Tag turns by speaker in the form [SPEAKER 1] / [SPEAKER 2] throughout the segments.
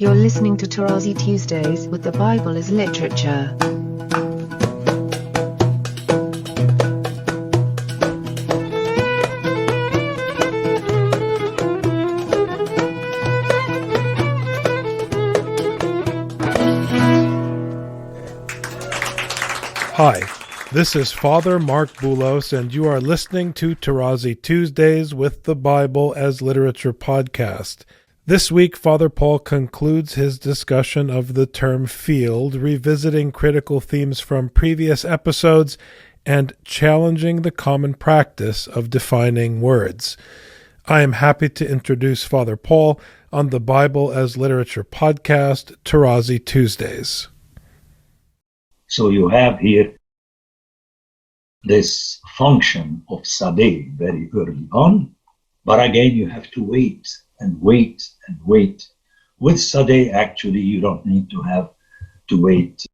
[SPEAKER 1] You're listening to Tarazi Tuesdays with the Bible as Literature.
[SPEAKER 2] Hi, this is Father Mark Boulos, and you are listening to Tarazi Tuesdays with the Bible as Literature podcast. This week, Father Paul concludes his discussion of the term field, revisiting critical themes from previous episodes and challenging the common practice of defining words. I am happy to introduce Father Paul on the Bible as Literature podcast, Tarazi Tuesdays.
[SPEAKER 3] So you have here this function of Sadeh very early on, but again you have to wait and wait and wait. With Sadeh, actually, you don't need to have to wait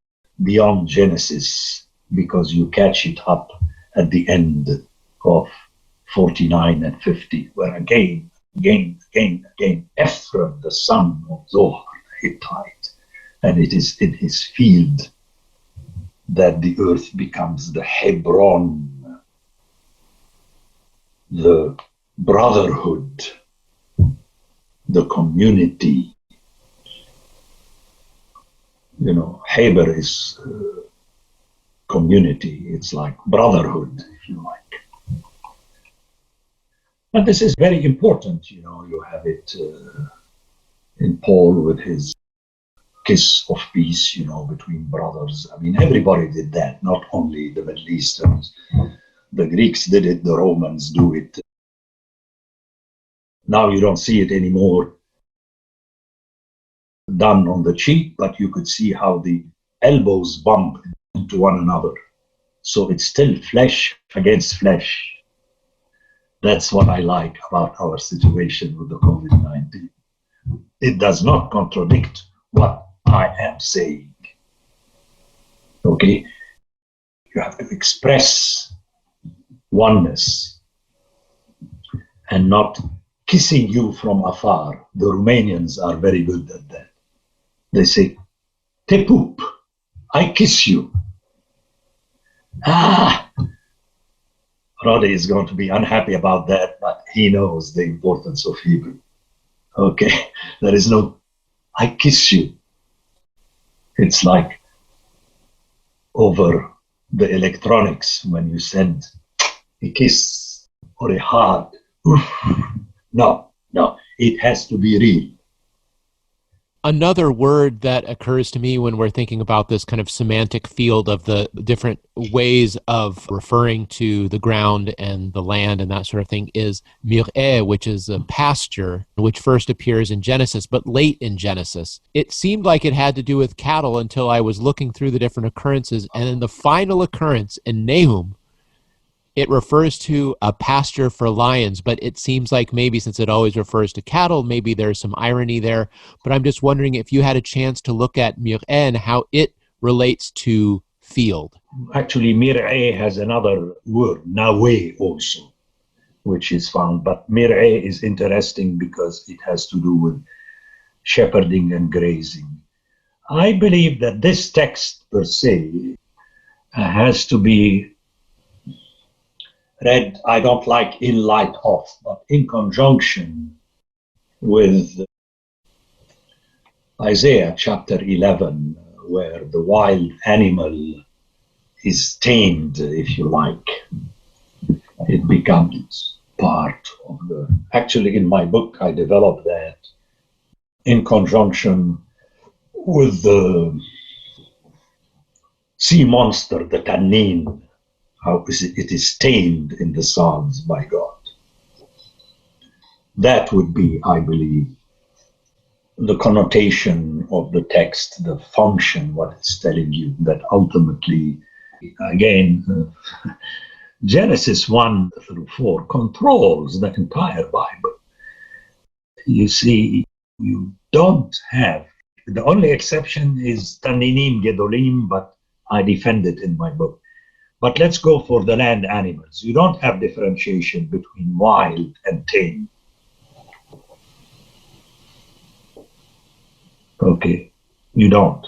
[SPEAKER 3] beyond Genesis because you catch it up at the end of 49 and 50, where again, Ephraim, the son of Zohar, the Hittite, and it is in his field that the earth becomes the Hebron, the brotherhood, the community. You know, Heber is community. It's like brotherhood, if you like. And this is very important. You know, you have it in Paul with his kiss of peace, you know, between brothers. I mean, everybody did that, not only the Middle Easterns. The Greeks did it, the Romans do it. Now you don't see it anymore done on the cheek, but you could see how the elbows bump into one another. So it's still flesh against flesh. That's what I like about our situation with the COVID-19. It does not contradict what I am saying. Okay? You have to express oneness and not kissing you from afar. The Romanians are very good at that. They say, te pup, I kiss you. Roddy is going to be unhappy about that, but he knows the importance of Hebrew. Okay? There is no, I kiss you. It's like over the electronics when you send a kiss or a hug. No, it has to be real.
[SPEAKER 4] Another word that occurs to me when we're thinking about this kind of semantic field of the different ways of referring to the ground and the land and that sort of thing is mir'eh, which is a pasture, which first appears in Genesis, but late in Genesis. It seemed like it had to do with cattle until I was looking through the different occurrences, and in the final occurrence in Nahum, it refers to a pasture for lions, but it seems like maybe since it always refers to cattle, maybe there's some irony there. But I'm just wondering if you had a chance to look at mir'eh and how it relates to field.
[SPEAKER 3] Actually, mir'eh has another word, naweh also, which is found. But mir'eh is interesting because it has to do with shepherding and grazing. I believe that this text per se has to be read, I don't like in light of, but in conjunction with Isaiah chapter 11, where the wild animal is tamed, if you like. It becomes part of the... Actually, in my book, I developed that in conjunction with the sea monster, the tannin, how it is tamed in the Psalms by God. That would be, I believe, the connotation of the text, the function, what it's telling you, that ultimately, again, Genesis 1 through 4 controls the entire Bible. You see, you don't have, the only exception is Tanninim Gedolim, but I defend it in my book. But let's go for the land animals. You don't have differentiation between wild and tame. Okay, you don't.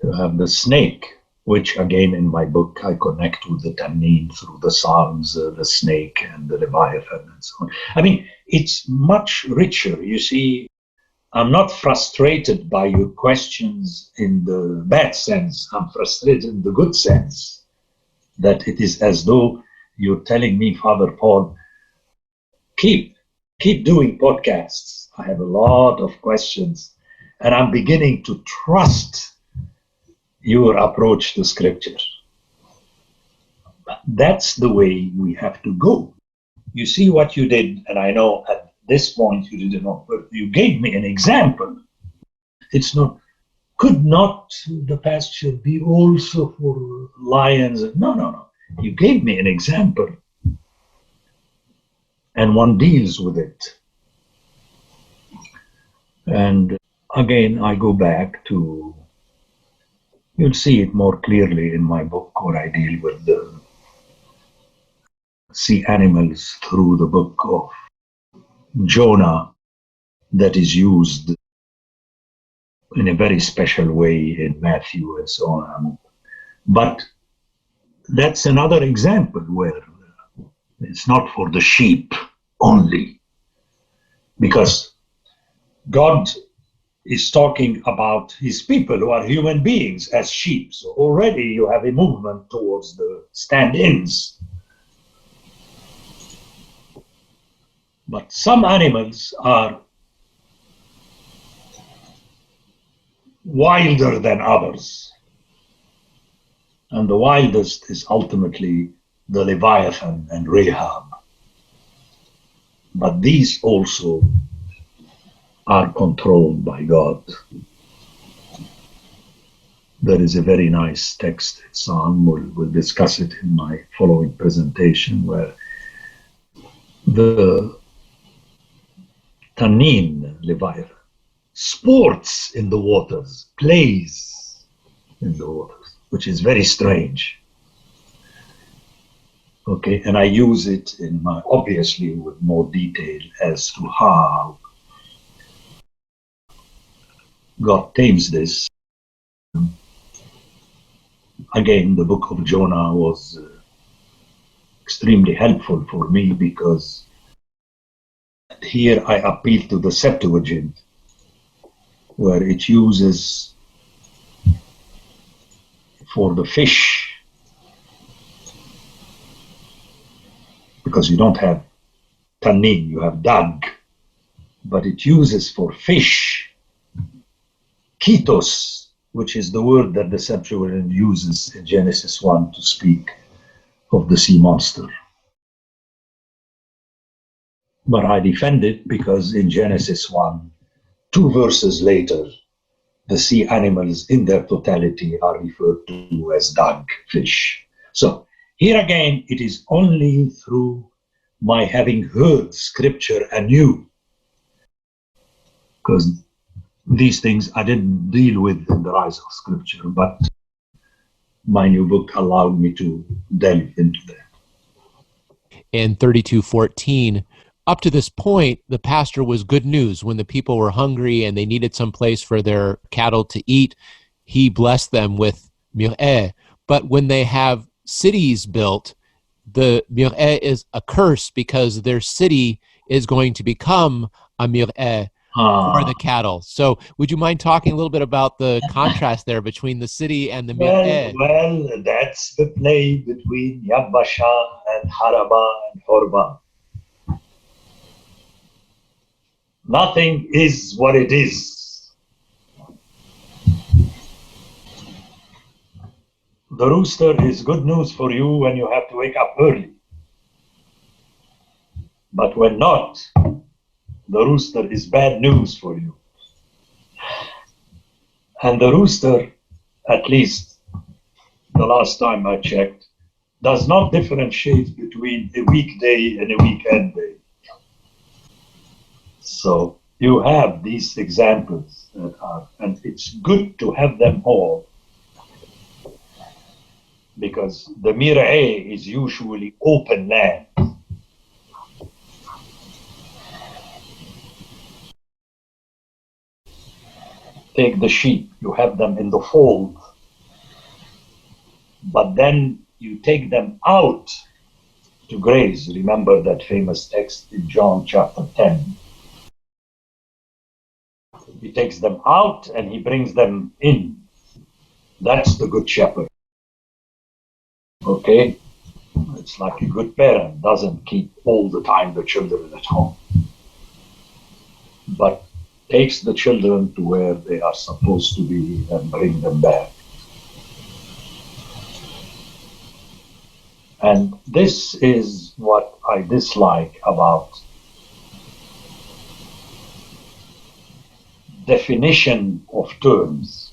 [SPEAKER 3] You have the snake, which again in my book I connect with the Tannin through the Psalms, the snake and the Leviathan and so on. I mean, it's much richer. You see, I'm not frustrated by your questions in the bad sense. I'm frustrated in the good sense, that it is as though you're telling me, Father Paul, keep doing podcasts. I have a lot of questions, and I'm beginning to trust your approach to scripture. That's the way we have to go. You see what you did, and I know at this point you didn't know, but you gave me an example. It's not, could not the pasture be also for lions? No. You gave me an example, and one deals with it. And again, I go back to, you'll see it more clearly in my book where I deal with the sea animals through the book of Jonah, that is used in a very special way in Matthew and so on. But that's another example where it's not for the sheep only, because God is talking about his people who are human beings as sheep. So already you have a movement towards the stand-ins. But some animals are wilder than others. And the wildest is ultimately the Leviathan and Rahab. But these also are controlled by God. There is a very nice text, Psalm, we'll discuss it in my following presentation, where the Tannin, Leviathan, sports in the waters, plays in the waters, which is very strange. Okay, and I use it in my, obviously with more detail as to how God tames this. Again, the book of Jonah was extremely helpful for me, because here I appeal to the Septuagint, where it uses for the fish, because you don't have Tannin, you have dag, but it uses for fish Ketos, which is the word that the Septuagint uses in Genesis 1 to speak of the sea monster. But I defend it because in Genesis 1, 2 verses later, the sea animals in their totality are referred to as dag, fish. So here again, it is only through my having heard scripture anew, because these things I didn't deal with in the rise of scripture, but my new book allowed me to delve into that.
[SPEAKER 4] In 32:14, up to this point, the pasture was good news. When the people were hungry and they needed some place for their cattle to eat, he blessed them with mir'eh. But when they have cities built, the mir'eh is a curse, because their city is going to become a mir'eh for the cattle. So would you mind talking a little bit about the contrast there between the city and the mir'eh?
[SPEAKER 3] Well, that's the play between Yabasha and Haraba and Horba. Nothing is what it is. The rooster is good news for you when you have to wake up early. But when not, the rooster is bad news for you. And the rooster, at least the last time I checked, does not differentiate between a weekday and a weekend day. So you have these examples that are, and it's good to have them all, because the mir'eh is usually open land. take the sheep, you have them in the fold, but then you take them out to graze. Remember that famous text in John chapter 10. He takes them out and he brings them in. That's the good shepherd. Okay? It's like a good parent, doesn't keep all the time the children at home, but takes the children to where they are supposed to be and bring them back. And this is what I dislike about definition of terms.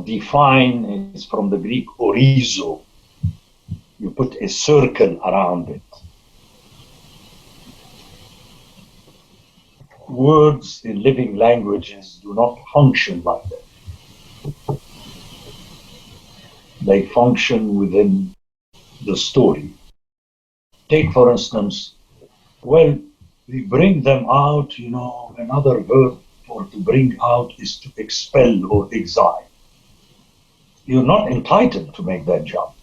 [SPEAKER 3] Define is from the Greek orizo. You put a circle around it. Words in living languages do not function like that. They function within the story. Take, for instance, we bring them out, another verb for to bring out is to expel or exile. You're not entitled to make that jump,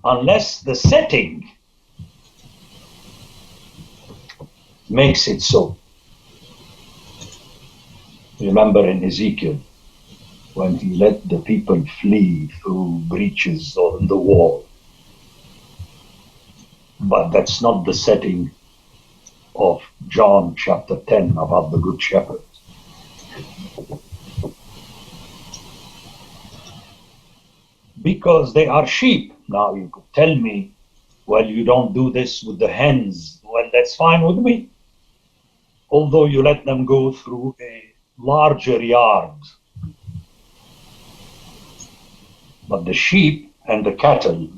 [SPEAKER 3] unless the setting makes it so. Remember in Ezekiel, when he let the people flee through breaches on the wall. But that's not the setting of John chapter 10 about the Good Shepherd. Because they are sheep. Now you could tell me, well, you don't do this with the hens. Well, that's fine with me. Although you let them go through a larger yard. But the sheep and the cattle,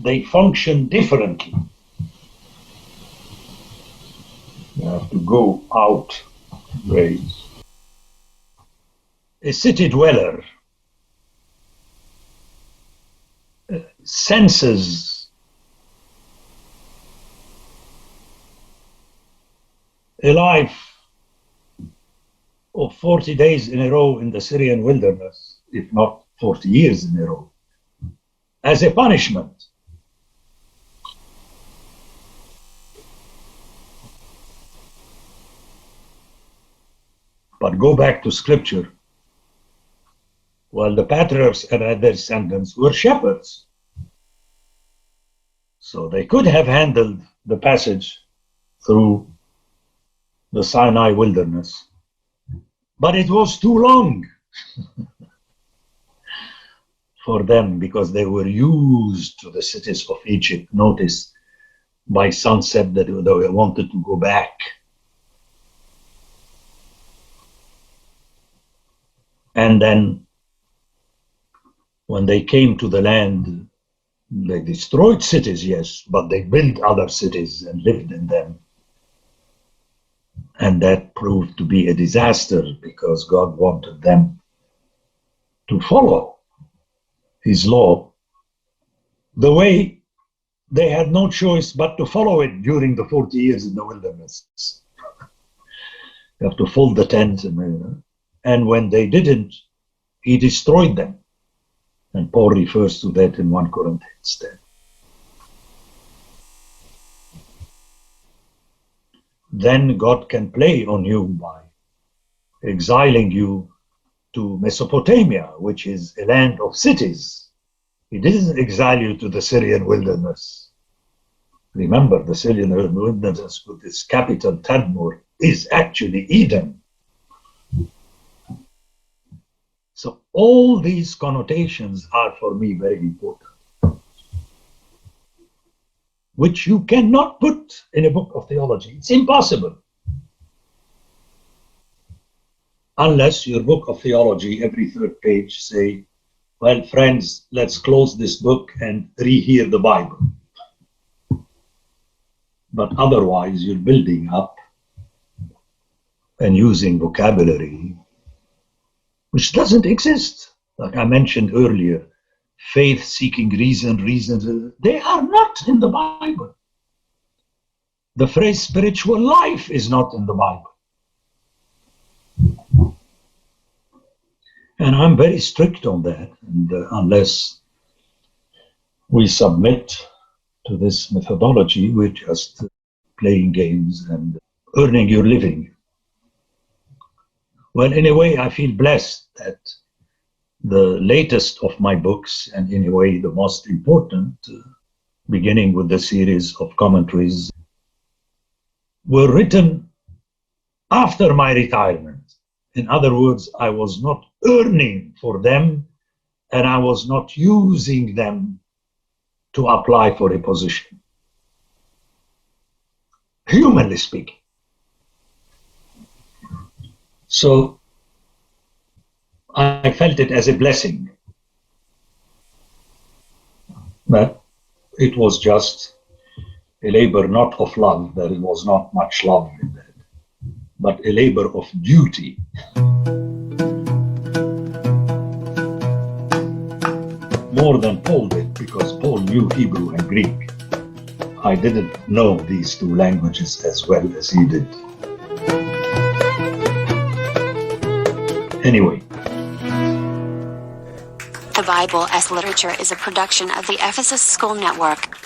[SPEAKER 3] they function differently. You have to go out to graze. A city dweller senses a life of 40 days in a row in the Syrian wilderness, if not 40 years in a row, as a punishment. But go back to scripture. Well, the patriarchs and their descendants were shepherds. So they could have handled the passage through the Sinai wilderness. But it was too long for them because they were used to the cities of Egypt. Notice by sunset that they wanted to go back. And then when they came to the land, they destroyed cities, yes, but they built other cities and lived in them. And that proved to be a disaster because God wanted them to follow His law the way they had no choice but to follow it during the 40 years in the wilderness. You have to fold the tent, and when they didn't, He destroyed them. And Paul refers to that in 1 Corinthians 10. Then God can play on you by exiling you to Mesopotamia, which is a land of cities. He didn't exile you to the Syrian wilderness. Remember, the Syrian wilderness with its capital Tadmor is actually Edom. So all these connotations are for me very important, which you cannot put in a book of theology. It's impossible. Unless your book of theology, every third page, say, well, friends, let's close this book and rehear the Bible. But otherwise, you're building up and using vocabulary which doesn't exist. Like I mentioned earlier, faith, seeking reason, reasons, they are not in the Bible. The phrase spiritual life is not in the Bible. And I'm very strict on that. And unless we submit to this methodology, we're just playing games and earning your living. Well, in a way, I feel blessed that the latest of my books, and in a way the most important, beginning with the series of commentaries, were written after my retirement. In other words, I was not earning for them, and I was not using them to apply for a position, humanly speaking. So I felt it as a blessing, but it was just a labor not of love. There was not much love in that, but a labor of duty. More than Paul did, because Paul knew Hebrew and Greek. I didn't know these two languages as well as he did. Anyway.
[SPEAKER 5] The Bible as Literature is a production of the Ephesus School Network.